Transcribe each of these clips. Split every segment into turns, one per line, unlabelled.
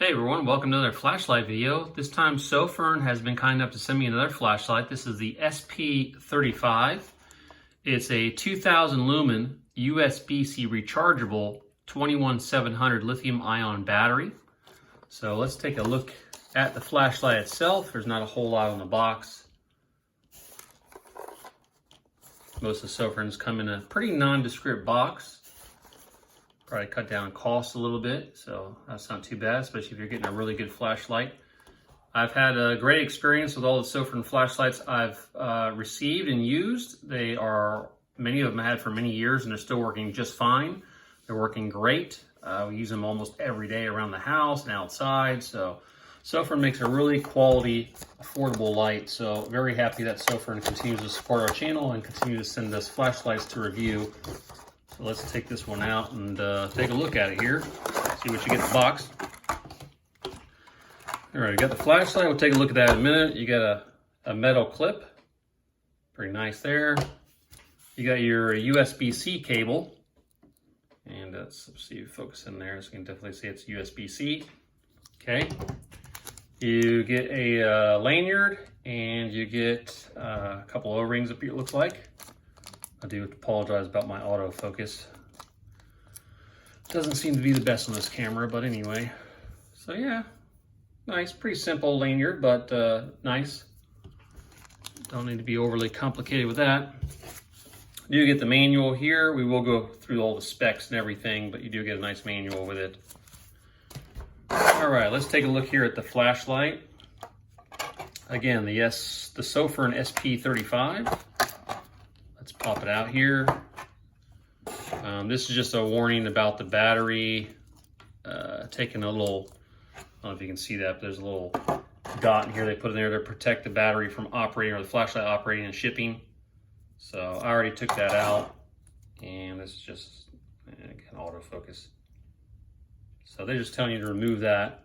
Hey everyone, welcome to another flashlight video. This time Sofirn has been kind enough to send me another flashlight. This is the SP35. It's a 2000 lumen USB-C rechargeable 21700 lithium ion battery. So let's take a look at the flashlight itself. There's not a whole lot on the box. Most of the Sofirns come in a pretty nondescript box. Probably cut down costs a little bit, so that's not too bad, especially if you're getting a really good flashlight. I've had a great experience with all the Sofirn flashlights I've received and used. Many of them I had for many years and they're still working just fine. They're working great. We use them almost every day around the house and outside, so Sofirn makes a really quality, affordable light. So very happy that Sofirn continues to support our channel and continue to send us flashlights to review. So let's take this one out and take a look at it here. See what you get in the box. All right, got the flashlight. We'll take a look at that in a minute. You got a metal clip. Pretty nice there. You got your USB-C cable. And let's see if focus in there so you can definitely see it's USB-C. Okay. You get a lanyard and you get a couple O-rings up here, it looks like. I do apologize about my autofocus. Doesn't seem to be the best on this camera, but anyway. So yeah, nice, pretty simple lanyard, but nice. Don't need to be overly complicated with that. You do get the manual here. We will go through all the specs and everything, but you do get a nice manual with it. All right, let's take a look here at the flashlight. Again, the Sofirn SP35. Let's pop it out here. This is just a warning about the battery taking a little, I don't know if you can see that, but there's a little dot in here they put in there to protect the battery from operating, or the flashlight operating and shipping. So I already took that out, and this is just, again, autofocus. So they're just telling you to remove that.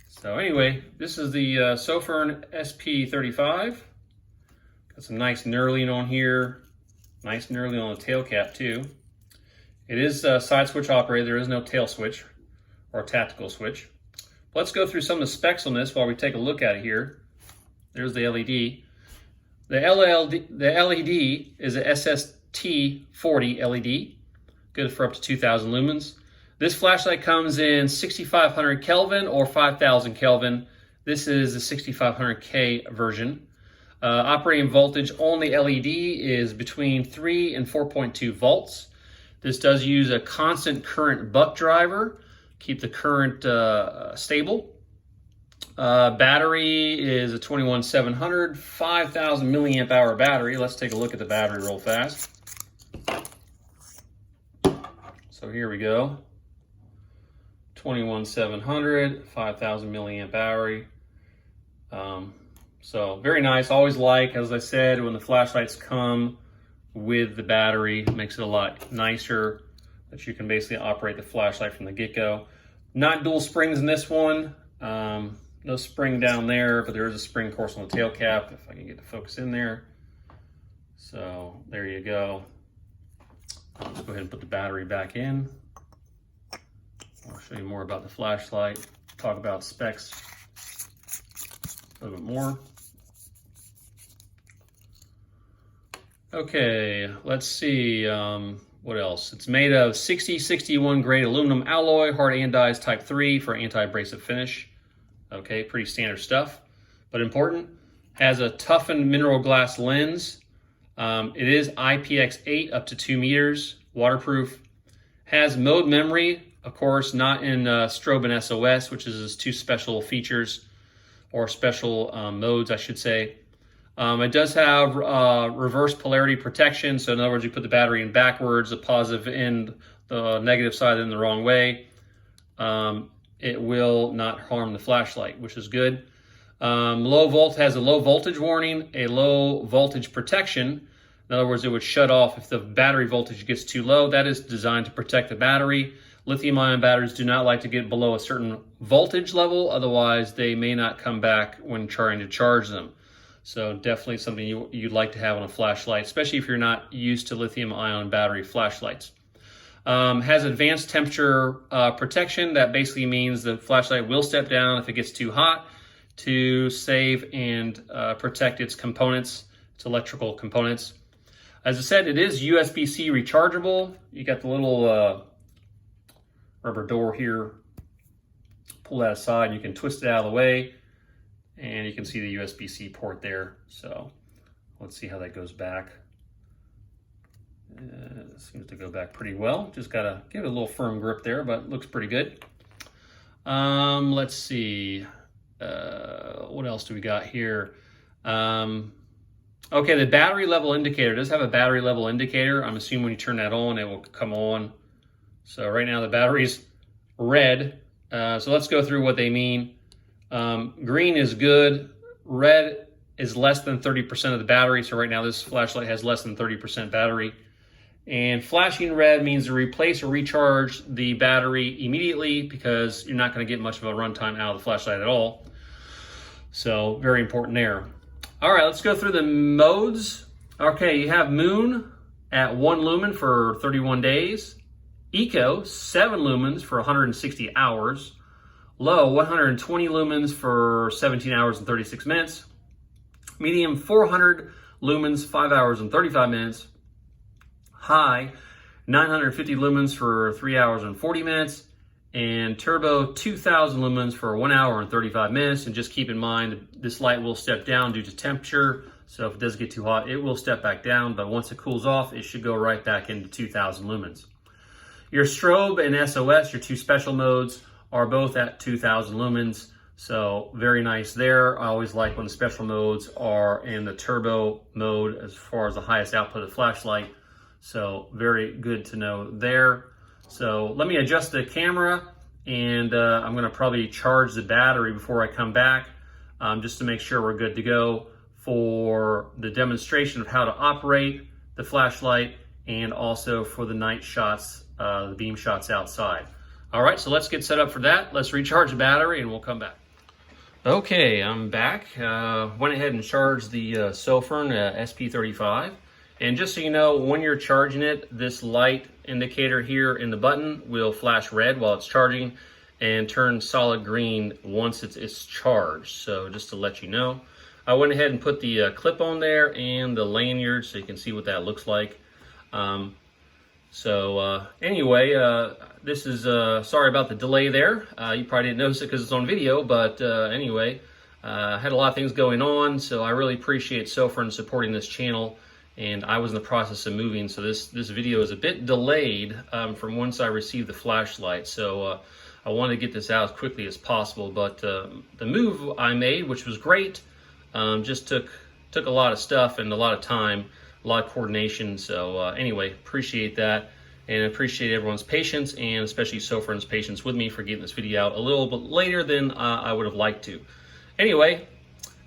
So anyway, this is the Sofirn SP35. Got some nice knurling on here. Nice knurling on the tail cap too. It is side switch operated. There is no tail switch or tactical switch. Let's go through some of the specs on this while we take a look at it here. There's the LED. The LED is a SST40 LED, good for up to 2000 lumens. This flashlight comes in 6500 Kelvin or 5000 Kelvin. This is the 6500K version. Operating voltage on the LED is between 3 and 4.2 volts. This does use a constant current buck driver, keep the current stable. Battery is a 21700, 5000 milliamp hour battery. Let's take a look at the battery real fast. So here we go. 21700, 5000 milliamp hour. So very nice. Always like, as I said, when the flashlights come with the battery, it makes it a lot nicer that you can basically operate the flashlight from the get-go. Not dual springs in this one. No spring down there, but there is a spring, of course, on the tail cap, if I can get the focus in there. So there you go. Let's go ahead and put the battery back in. I'll show you more about the flashlight, talk about specs a little bit more. Okay, let's see what else. It's made of 6061 grade aluminum alloy, hard anodized type 3 for anti-abrasive finish. Okay, pretty standard stuff, but important. Has a toughened mineral glass lens. It is IPX8 up to 2 meters, waterproof. Has mode memory, of course, not in strobe and SOS, which is his two special features, or special modes, I should say. It does have reverse polarity protection. So in other words, you put the battery in backwards, the positive in the negative side in the wrong way. It will not harm the flashlight, which is good. Low volt has a low voltage warning, a low voltage protection. In other words, it would shut off if the battery voltage gets too low. That is designed to protect the battery. Lithium-ion batteries do not like to get below a certain voltage level, otherwise they may not come back when trying to charge them. So definitely something you'd like to have on a flashlight, especially if you're not used to lithium-ion battery flashlights. Has advanced temperature protection. That basically means the flashlight will step down if it gets too hot to save and protect its components, its electrical components. As I said, it is USB-C rechargeable. You got the little rubber door here. Pull that aside and you can twist it out of the way, and you can see the USB-C port there. So let's see how that goes back. Seems to go back pretty well. Just gotta give it a little firm grip there, but it looks pretty good. Let's see. What else do we got here? Okay, the battery level indicator does have a battery level indicator. I'm assuming when you turn that on, it will come on. So right now the battery's red. So let's go through what they mean. Green is good. Red is less than 30% of the battery. So right now this flashlight has less than 30% battery. And flashing red means to replace or recharge the battery immediately, because you're not going to get much of a runtime out of the flashlight at all. So very important there. All right, let's go through the modes. Okay, you have Moon at 1 lumen for 31 days. Eco, 7 lumens for 160 hours. Low, 120 lumens for 17 hours and 36 minutes. Medium, 400 lumens, 5 hours and 35 minutes. High, 950 lumens for 3 hours and 40 minutes. And turbo, 2000 lumens for 1 hour and 35 minutes. And just keep in mind, this light will step down due to temperature. So if it does get too hot, it will step back down. But once it cools off, it should go right back into 2000 lumens. Your strobe and SOS, your two special modes, are both at 2000 lumens. So very nice there. I always like when the special modes are in the turbo mode as far as the highest output of the flashlight. So very good to know there. So let me adjust the camera, and I'm gonna probably charge the battery before I come back, just to make sure we're good to go for the demonstration of how to operate the flashlight, and also for the night shots, the beam shots outside. All right, so let's get set up for that. Let's recharge the battery and we'll come back. Okay, I'm back. Went ahead and charged the Sofirn SP35. And just so you know, when you're charging it, this light indicator here in the button will flash red while it's charging and turn solid green once it's charged. So just to let you know, I went ahead and put the clip on there and the lanyard so you can see what that looks like. Anyway, this is, sorry about the delay there. You probably didn't notice it because it's on video, but anyway, I had a lot of things going on, so I really appreciate Sofirn supporting this channel. And I was in the process of moving, so this video is a bit delayed from once I received the flashlight. So I wanted to get this out as quickly as possible, but the move I made, which was great, just took a lot of stuff and a lot of time, a lot of coordination. So anyway, appreciate that, and appreciate everyone's patience, and especially Sofirn's patience with me for getting this video out a little bit later than I would have liked to. Anyway,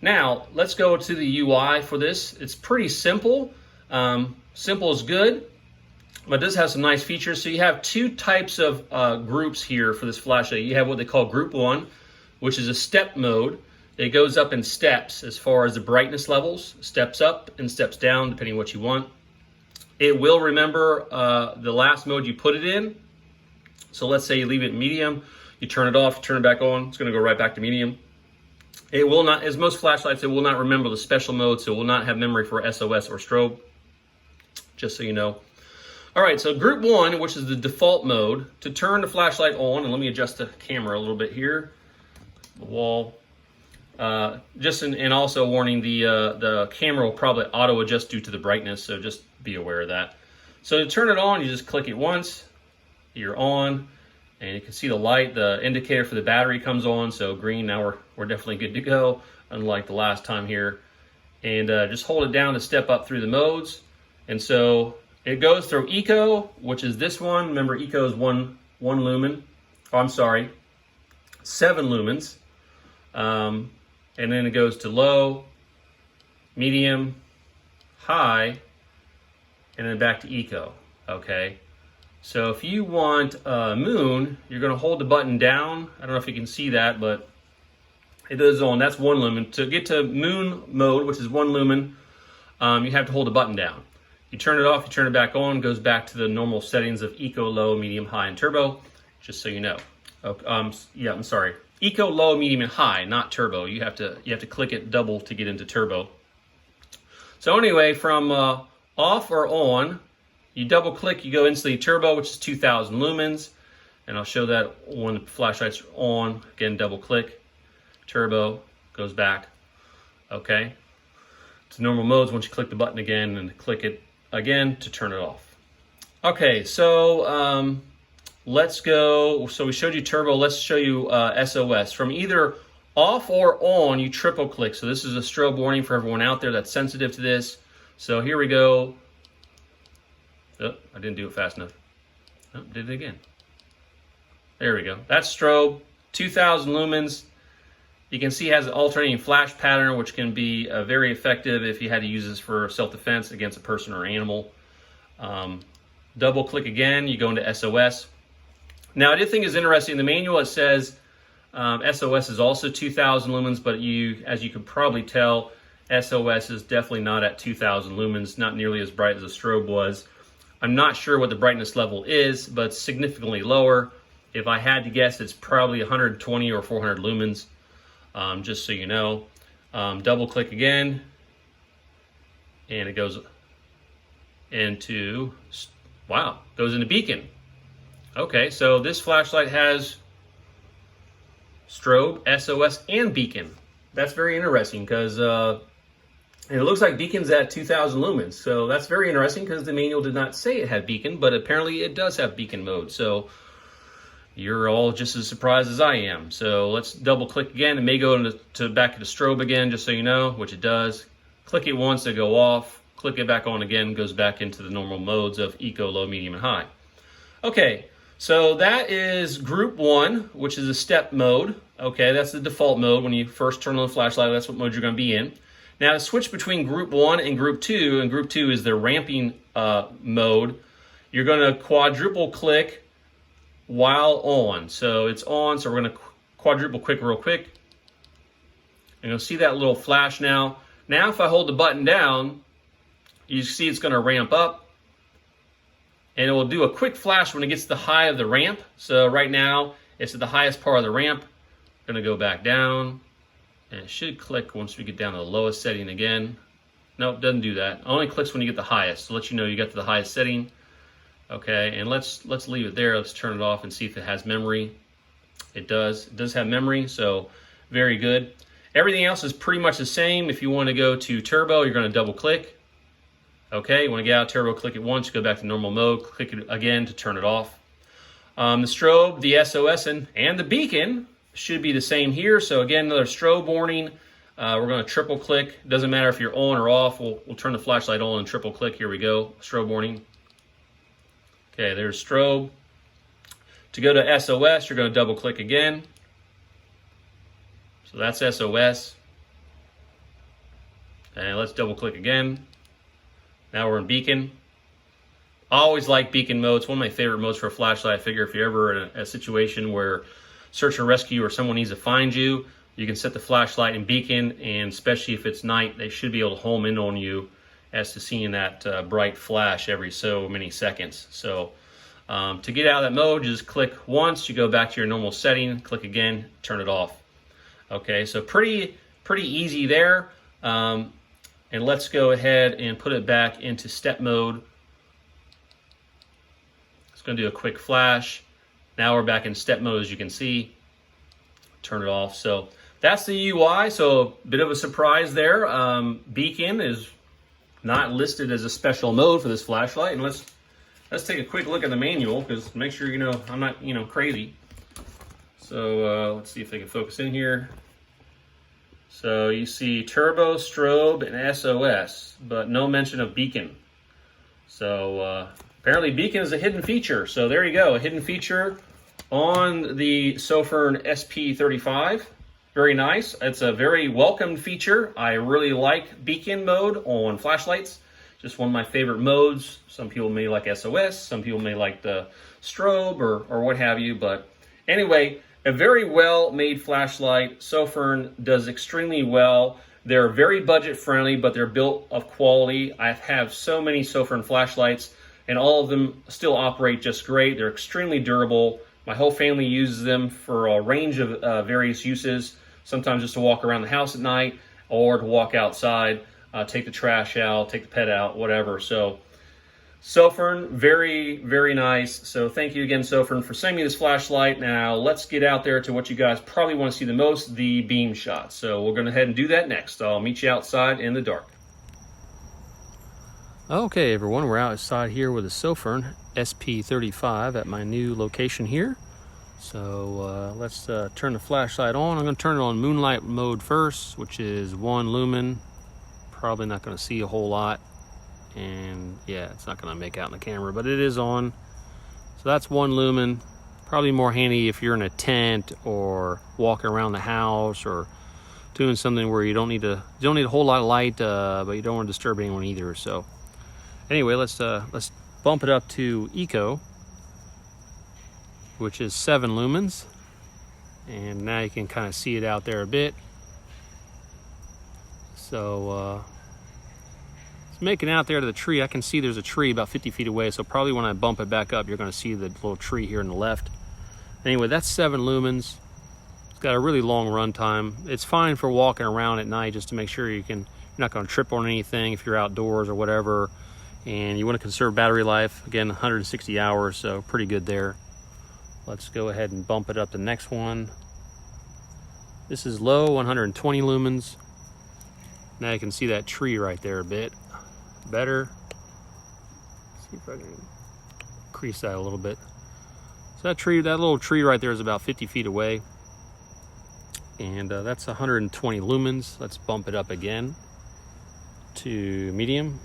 now let's go to the UI for this. It's pretty simple. Simple is good, but it does have some nice features. So you have two types of groups here for this flashlight. You have what they call group 1, which is a step mode. It goes up in steps as far as the brightness levels, steps up and steps down depending on what you want. It will remember the last mode you put it in. So let's say you leave it in medium, you turn it off, turn it back on, it's going to go right back to medium. It will not, as most flashlights, it will not remember the special mode, so it will not have memory for SOS or strobe, just so you know. All right, so group 1, which is the default mode, to turn the flashlight on, and let me adjust the camera a little bit here, the wall. And also warning, the camera will probably auto adjust due to the brightness, so just be aware of that. So to turn it on, you just click it once, you're on, and you can see the light, the indicator for the battery comes on, so green. Now we're definitely good to go, unlike the last time here. And just hold it down to step up through the modes. And so it goes through Eco, which is this one. Remember, Eco is one lumen. Oh, I'm sorry, 7 lumens. And then it goes to low, medium, high, and then back to Eco, okay? So if you want Moon, you're gonna hold the button down. I don't know if you can see that, but it is on, that's 1 lumen. To get to Moon mode, which is 1 lumen, you have to hold the button down. You turn it off, you turn it back on, goes back to the normal settings of eco, low, medium, high, and turbo, just so you know. Yeah, I'm sorry. Eco, low, medium, and high, not turbo. You have to click it double to get into turbo. So anyway, from off or on, you double click, you go instantly turbo, which is 2000 lumens. And I'll show that when the flashlight's on. Again, double click, turbo, goes back. Okay. It's normal modes once you click the button again and click it again to turn it off. Okay, so let's go. So we showed you turbo. Let's show you SOS. From either off or on, you triple click. So this is a strobe warning for everyone out there that's sensitive to this. So here we go. Oh, I didn't do it fast enough. Oh, did it again. There we go. That's strobe, 2000 lumens. You can see it has an alternating flash pattern, which can be very effective if you had to use this for self-defense against a person or animal. Double click again, you go into SOS. Now, I did think it's interesting. The manual, it says SOS is also 2000 lumens, but as you could probably tell, SOS is definitely not at 2000 lumens, not nearly as bright as a strobe was. I'm not sure what the brightness level is, but it's significantly lower. If I had to guess, it's probably 120 or 400 lumens, just so you know. Double click again, and it goes into, wow, goes into beacon. Okay, so this flashlight has strobe, SOS, and beacon. That's very interesting because and it looks like beacon's at 2000 lumens. So that's very interesting because the manual did not say it had beacon, but apparently it does have beacon mode. So you're all just as surprised as I am. So let's double click again. It may go back into strobe again, just so you know, which it does. Click it once to go off. Click it back on again, goes back into the normal modes of eco, low, medium, and high. Okay, so that is group 1, which is a step mode. Okay, that's the default mode when you first turn on the flashlight. That's what mode you're going to be in. Now to switch between group 1 and group 2, and group 2 is the ramping mode, you're going to quadruple click while on. So it's on, so we're going to quadruple click real quick. And you'll see that little flash now. Now if I hold the button down, you see it's going to ramp up. And it will do a quick flash when it gets to the high of the ramp. So right now, it's at the highest part of the ramp. Going to go back down. And it should click once we get down to the lowest setting again. Nope, doesn't do that. It only clicks when you get the highest. To let you know you got to the highest setting. Okay, and let's leave it there. Let's turn it off and see if it has memory. It does. It does have memory, so very good. Everything else is pretty much the same. If you want to go to turbo, you're going to double click. Okay, you want to get out of turbo, click it once, go back to normal mode, click it again to turn it off. The strobe, the SOS, and the beacon should be the same here. So again, another strobe warning. We're going to triple click. Doesn't matter if you're on or off. We'll turn the flashlight on and triple click. Here we go. Strobe warning. Okay, there's strobe. To go to SOS, you're going to double click again. So that's SOS. And let's double click again. Now we're in beacon. I always like beacon mode. It's one of my favorite modes for a flashlight. I figure if you're ever in a situation where search and rescue or someone needs to find you, you can set the flashlight in beacon, and especially if it's night, they should be able to home in on you as to seeing that bright flash every so many seconds. So to get out of that mode, just click once, you go back to your normal setting, click again, turn it off. Okay, so pretty easy there. And let's go ahead and put it back into step mode. It's going to do a quick flash. Now we're back in step mode, as you can see. Turn it off. So that's the UI. So a bit of a surprise there. Beacon is not listed as a special mode for this flashlight. And let's take a quick look at the manual, because make sure I'm not crazy. So let's see if they can focus in here. So you see turbo, strobe, and SOS, but no mention of beacon. So apparently beacon is a hidden feature. So there you go, a hidden feature on the Sofirn SP35. Very nice. It's a very welcomed feature. I really like beacon mode on flashlights. Just one of my favorite modes. Some people may like SOS, some people may like the strobe or what have you. But anyway, a very well-made flashlight. Sofirn does extremely well. They're very budget friendly, but they're built of quality. I have so many Sofirn flashlights, and all of them still operate just great. They're extremely durable. My whole family uses them for a range of various uses, sometimes just to walk around the house at night or to walk outside, take the trash out, take the pet out, whatever. So Sofirn, very, very nice. So thank you again, Sofirn, for sending me this flashlight. Now let's get out there to what you guys probably want to see the most, the beam shots. So we're going to head and do that next. I'll meet you outside in the dark. Okay, everyone, we're outside here with a Sofirn SP35 at my new location here. So let's turn the flashlight on. I'm going to turn it on moonlight mode first, which is 1 lumen. Probably not going to see a whole lot. And yeah, it's not going to make out in the camera, but it is on. So that's 1 lumen. Probably more handy if you're in a tent or walking around the house or doing something where you don't need a whole lot of light, but you don't want to disturb anyone either. So anyway, let's bump it up to Eco, which is 7 lumens. And now you can kind of see it out there a bit. So it's making out there to the tree. I can see there's a tree about 50 feet away, so probably when I bump it back up, you're going to see the little tree here on the left. Anyway, that's 7 lumens. It's got a really long run time. It's fine for walking around at night just to make sure you're not going to trip on anything if you're outdoors or whatever. And you want to conserve battery life. Again, 160 hours, so pretty good there. Let's go ahead and bump it up to the next one. This is low, 120 lumens. Now you can see that tree right there a bit better. Let's see if I can increase that a little bit. So that little tree right there is about 50 feet away. And that's 120 lumens. Let's bump it up again to medium.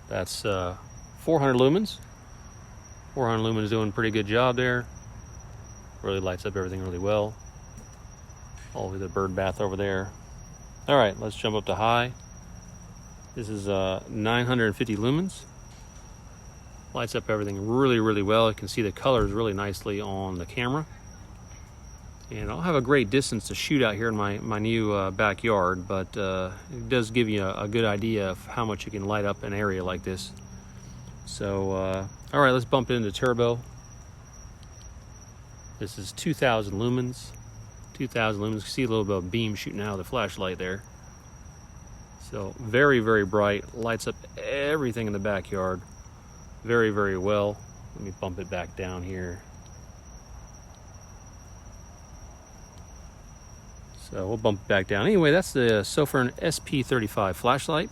That's 400 lumens. 400 lumens doing a pretty good job there. Really lights up everything really well. All the way to the bird bath over there. All right, let's jump up to high. This is 950 lumens. Lights up everything really, really well. You can see the colors really nicely on the camera. And I'll have a great distance to shoot out here in my new backyard, but it does give you a good idea of how much you can light up an area like this. So, all right, let's bump it into turbo. This is 2,000 lumens. 2,000 lumens. You can see a little bit of beam shooting out of the flashlight there. So very, very bright. Lights up everything in the backyard very, very well. Let me bump it back down here. So we'll bump it back down. Anyway, that's the Sofirn SP35 flashlight.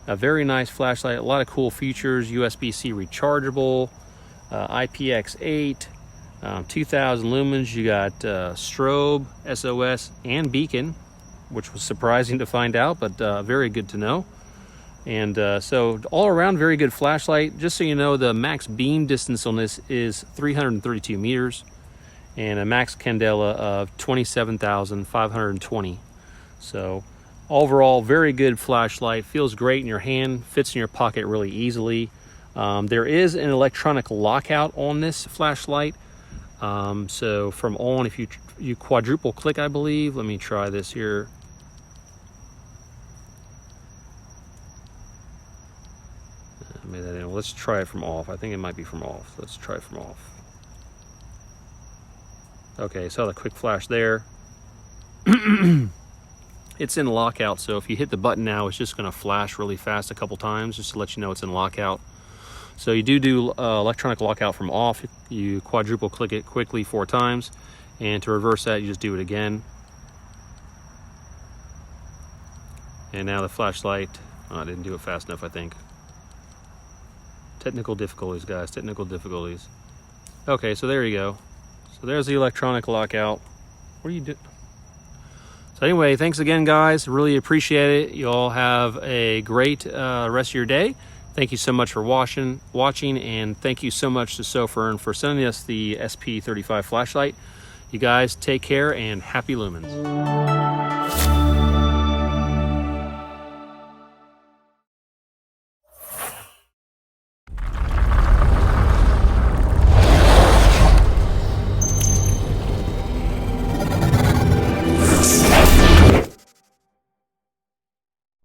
A very nice flashlight. A lot of cool features. USB-C rechargeable, IPX8, 2,000 lumens. You got strobe, SOS, and beacon, which was surprising to find out, but very good to know. And so all around, very good flashlight. Just so you know, the max beam distance on this is 332 meters and a max candela of 27,520. So overall, very good flashlight. Feels great in your hand, fits in your pocket really easily. There is an electronic lockout on this flashlight. So from on, if you quadruple click, I believe. Let me try this here. Let's try it from off. I think it might be from off. Let's try it from off. Okay, saw the quick flash there. It's in lockout, so if you hit the button now, it's just going to flash really fast a couple times just to let you know it's in lockout. So you do electronic lockout from off. You quadruple click it quickly 4 times, and to reverse that, you just do it again. And now the flashlight, I didn't do it fast enough, I think. Technical difficulties, guys, technical difficulties. Okay, so there you go. So there's the electronic lockout. What do you do? So anyway, thanks again, guys. Really appreciate it. You all have a great rest of your day. Thank you so much for watching, and thank you so much to Sofirn for sending us the SP35 flashlight. You guys take care and happy lumens.